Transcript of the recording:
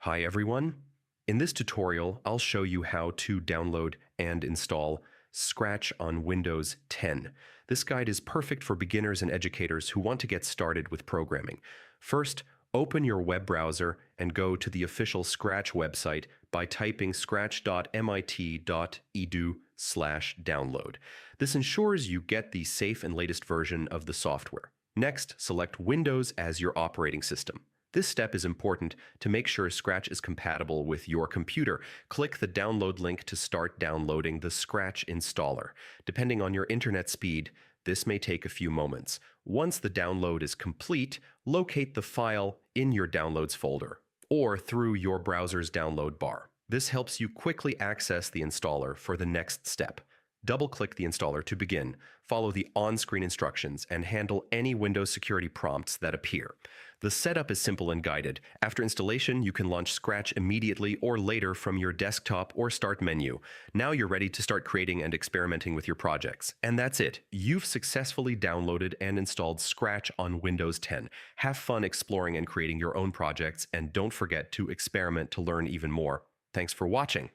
Hi everyone. In this tutorial, I'll show you how to download and install Scratch on Windows 10. This guide is perfect for beginners and educators who want to get started with programming. First, open your web browser and go to the official Scratch website by typing scratch.mit.edu/download. This ensures you get the safe and latest version of the software. Next, select Windows as your operating system. This step is important to make sure Scratch is compatible with your computer. Click the download link to start downloading the Scratch installer. Depending on your internet speed, this may take a few moments. Once the download is complete, locate the file in your Downloads folder or through your browser's download bar. This helps you quickly access the installer for the next step. Double-click the installer to begin, follow the on-screen instructions, and handle any Windows security prompts that appear. The setup is simple and guided. After installation, you can launch Scratch immediately or later from your desktop or Start menu. Now you're ready to start creating and experimenting with your projects. And that's it. You've successfully downloaded and installed Scratch on Windows 10. Have fun exploring and creating your own projects, and don't forget to experiment to learn even more. Thanks for watching.